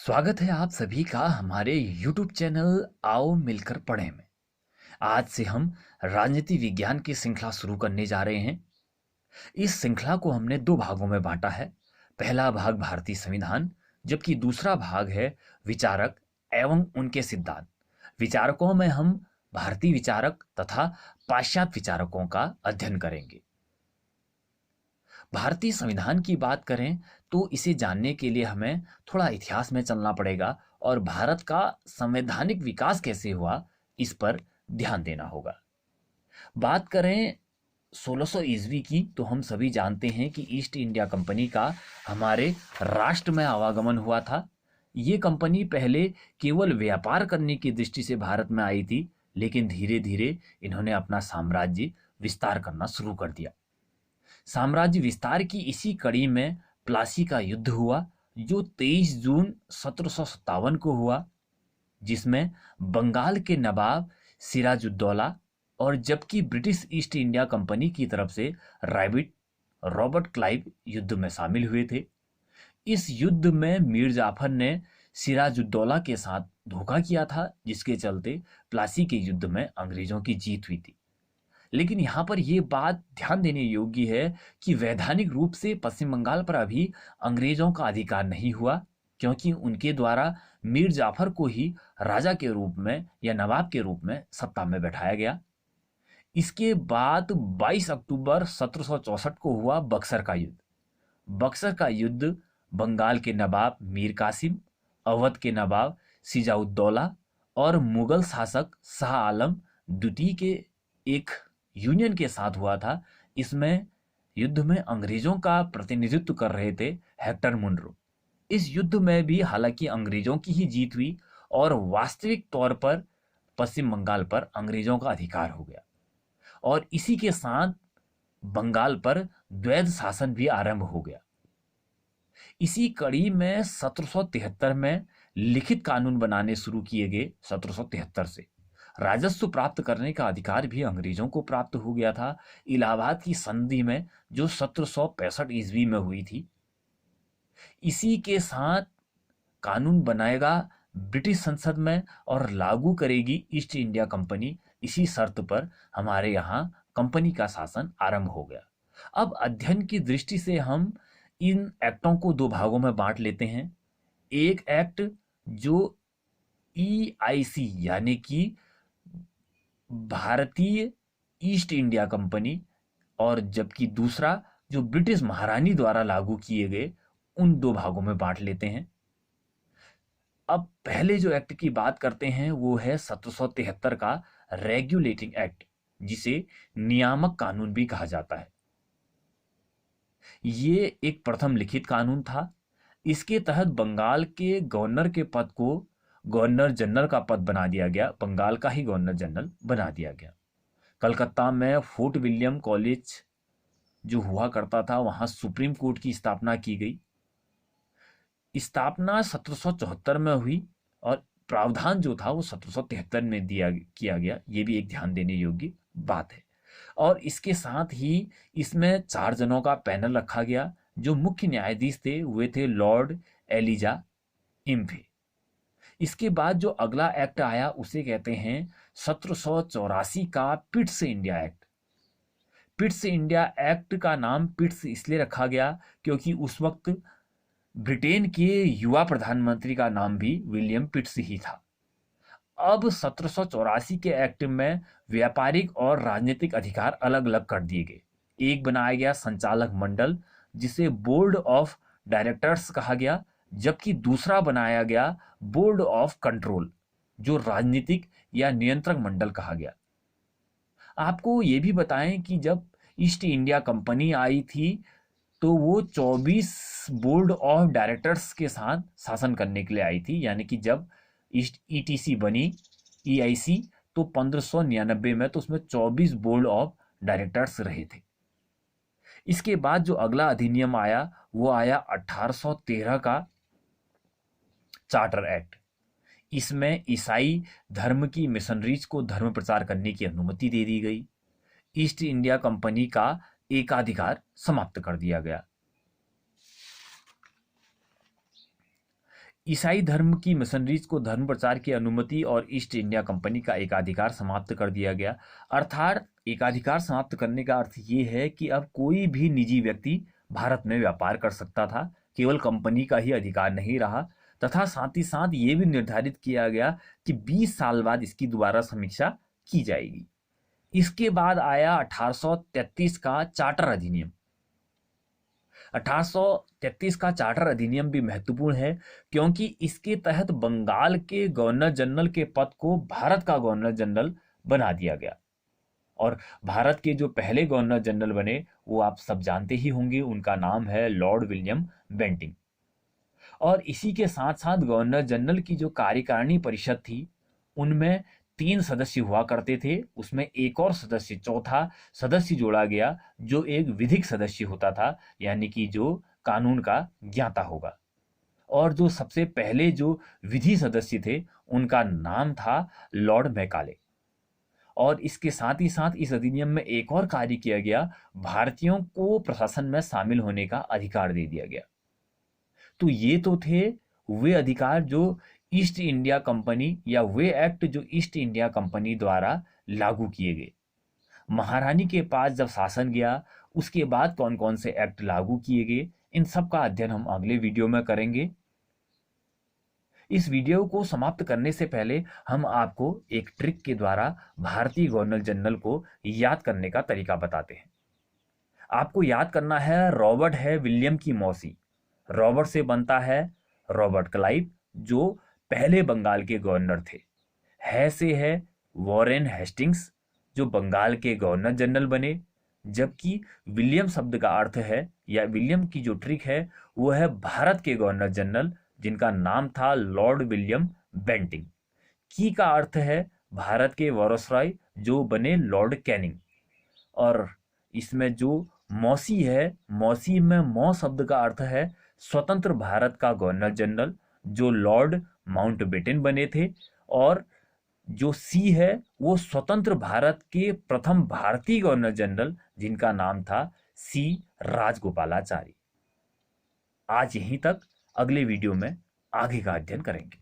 स्वागत है आप सभी का हमारे YouTube चैनल आओ मिलकर पढ़ें में। आज से हम राजनीति विज्ञान की श्रृंखला शुरू करने जा रहे हैं। इस श्रृंखला को हमने दो भागों में बांटा है। पहला भाग भारतीय संविधान, जबकि दूसरा भाग है विचारक एवं उनके सिद्धांत। विचारकों में हम भारतीय विचारक तथा पाश्चात्य विचारकों का अध्ययन करेंगे। भारतीय संविधान की बात करें तो इसे जानने के लिए हमें थोड़ा इतिहास में चलना पड़ेगा और भारत का संवैधानिक विकास कैसे हुआ इस पर ध्यान देना होगा। बात करें 1600 ईस्वी की तो हम सभी जानते हैं कि ईस्ट इंडिया कंपनी का हमारे राष्ट्र में आवागमन हुआ था। ये कंपनी पहले केवल व्यापार करने की दृष्टि से भारत में आई थी, लेकिन धीरे धीरे इन्होंने अपना साम्राज्य विस्तार करना शुरू कर दिया। साम्राज्य विस्तार की इसी कड़ी में प्लासी का युद्ध हुआ, जो 23 जून 1757 को हुआ, जिसमें बंगाल के नवाब सिराजुद्दौला और जबकि ब्रिटिश ईस्ट इंडिया कंपनी की तरफ से राबिट रॉबर्ट क्लाइव युद्ध में शामिल हुए थे। इस युद्ध में मीर जाफर ने सिराजुद्दौला के साथ धोखा किया था, जिसके चलते प्लासी के युद्ध में अंग्रेजों की जीत हुई थी। लेकिन यहाँ पर यह बात ध्यान देने योग्य है कि वैधानिक रूप से पश्चिम बंगाल पर अभी अंग्रेजों का अधिकार नहीं हुआ, क्योंकि उनके द्वारा मीर जाफर को ही राजा के रूप में या नवाब के रूप में सत्ता में बैठाया गया। इसके बाद 22 अक्टूबर 1764 को हुआ बक्सर का युद्ध। बक्सर का युद्ध बंगाल के नवाब मीर कासिम, अवध के नवाब सिजाउद्दौला और मुगल शासक शाह आलम द्वितीय के एक यूनियन के साथ हुआ था। इसमें युद्ध में अंग्रेजों का प्रतिनिधित्व कर रहे थे हेक्टर मुनरो। इस युद्ध में भी हालांकि अंग्रेजों की ही जीत हुई और वास्तविक तौर पर पश्चिम बंगाल पर अंग्रेजों का अधिकार हो गया और इसी के साथ बंगाल पर द्वैध शासन भी आरंभ हो गया। इसी कड़ी में 1773 में लिखित कानून बनाने शुरू किए गए। 1773 से राजस्व प्राप्त करने का अधिकार भी अंग्रेजों को प्राप्त हो गया था, इलाहाबाद की संधि में, जो 1765 ईस्वी में हुई थी। इसी के साथ कानून बनाएगा ब्रिटिश संसद में और लागू करेगी ईस्ट इंडिया कंपनी। इसी शर्त पर हमारे यहाँ कंपनी का शासन आरंभ हो गया। अब अध्ययन की दृष्टि से हम इन एक्टों को दो भागों में बांट लेते हैं। एक एक्ट जो EIC यानी कि भारतीय ईस्ट इंडिया कंपनी, और जबकि दूसरा जो ब्रिटिश महारानी द्वारा लागू किए गए, उन दो भागों में बांट लेते हैं। अब पहले जो एक्ट की बात करते हैं वो है 1773 का रेगुलेटिंग एक्ट, जिसे नियामक कानून भी कहा जाता है। ये एक प्रथम लिखित कानून था। इसके तहत बंगाल के गवर्नर के पद को गवर्नर जनरल का पद बना दिया गया, बंगाल का ही गवर्नर जनरल बना दिया गया। कलकत्ता में फोर्ट विलियम कॉलेज जो हुआ करता था, वहां सुप्रीम कोर्ट की स्थापना की गई। स्थापना 1774 में हुई और प्रावधान जो था वो 1773 में किया गया। ये भी एक ध्यान देने योग्य बात है। और इसके साथ ही इसमें 4 जनों का पैनल रखा गया। जो मुख्य न्यायाधीश थे वे थे लॉर्ड एलिजा इम्फे। इसके बाद जो अगला एक्ट आया उसे कहते हैं 1784 का Pitt's India act. Pitt's India act का नाम पिट्स इसलिए रखा गया क्योंकि उस वक्त ब्रिटेन के युवा प्रधानमंत्री का नाम भी विलियम पिट्स ही था। अब 1784 के एक्ट में व्यापारिक और राजनीतिक अधिकार अलग अलग कर दिए गए। एक बनाया गया संचालक मंडल, जिसे बोर्ड ऑफ डायरेक्टर्स कहा गया, जबकि दूसरा बनाया गया बोर्ड ऑफ कंट्रोल, जो राजनीतिक या नियंत्रक मंडल कहा गया। आपको ये भी बताएं कि जब ईस्ट इंडिया कंपनी आई थी तो वो 24 बोर्ड ऑफ डायरेक्टर्स के साथ शासन करने के लिए आई थी। यानी कि जब ईस्ट ETC बनी EIC तो 1599 में तो उसमें 24 बोर्ड ऑफ डायरेक्टर्स रहे थे। इसके बाद जो अगला अधिनियम आया वो आया 1813 का चार्टर एक्ट। इसमें ईसाई धर्म की मिशनरीज को धर्म प्रचार करने की अनुमति दे दी गई। ईस्ट इंडिया कंपनी का एकाधिकार समाप्त कर दिया गया। ईसाई धर्म की मिशनरीज को धर्म प्रचार की अनुमति और ईस्ट इंडिया कंपनी का एकाधिकार समाप्त कर दिया गया। अर्थात एकाधिकार समाप्त करने का अर्थ ये है कि अब कोई भी निजी व्यक्ति भारत में व्यापार कर सकता था, केवल कंपनी का ही अधिकार नहीं रहा। तथा साथ ही साथ ये भी निर्धारित किया गया कि 20 साल बाद इसकी दोबारा समीक्षा की जाएगी। इसके बाद आया 1833 का चार्टर अधिनियम। 1833 का चार्टर अधिनियम भी महत्वपूर्ण है क्योंकि इसके तहत बंगाल के गवर्नर जनरल के पद को भारत का गवर्नर जनरल बना दिया गया। और भारत के जो पहले गवर्नर जनरल बने वो आप सब जानते ही होंगे, उनका नाम है लॉर्ड विलियम बेंटिंग। और इसी के साथ साथ गवर्नर जनरल की जो कार्यकारिणी परिषद थी उनमें 3 सदस्य हुआ करते थे, उसमें एक और सदस्य, चौथा सदस्य जोड़ा गया जो एक विधिक सदस्य होता था, यानी कि जो कानून का ज्ञाता होगा। और जो सबसे पहले जो विधि सदस्य थे उनका नाम था लॉर्ड मैकाले। और इसके साथ ही साथ इस अधिनियम में एक और कार्य किया गया, भारतीयों को प्रशासन में शामिल होने का अधिकार दे दिया गया। तो ये तो थे वे अधिकार जो ईस्ट इंडिया कंपनी या वे एक्ट जो ईस्ट इंडिया कंपनी द्वारा लागू किए गए। महारानी के पास जब शासन गया उसके बाद कौन कौन से एक्ट लागू किए गए, इन सब का अध्ययन हम अगले वीडियो में करेंगे। इस वीडियो को समाप्त करने से पहले हम आपको एक ट्रिक के द्वारा भारतीय गवर्नर जनरल को याद करने का तरीका बताते हैं। आपको याद करना है, रॉबर्ट है विलियम की मौसी। रॉबर्ट से बनता है रॉबर्ट क्लाइव जो पहले बंगाल के गवर्नर थे। है से है वॉरेन हेस्टिंग्स जो बंगाल के गवर्नर जनरल बने। जबकि विलियम शब्द का अर्थ है, या विलियम की जो ट्रिक है वो है भारत के गवर्नर जनरल जिनका नाम था लॉर्ड विलियम बेंटिंग। की का अर्थ है भारत के वायसरॉय जो बने लॉर्ड कैनिंग। और इसमें जो मौसी है, मौसी में मौ शब्द का अर्थ है स्वतंत्र भारत का गवर्नर जनरल जो लॉर्ड माउंटबेटन बने थे। और जो सी है वो स्वतंत्र भारत के प्रथम भारतीय गवर्नर जनरल जिनका नाम था सी राजगोपालाचारी। आज यहीं तक, अगले वीडियो में आगे का अध्ययन करेंगे।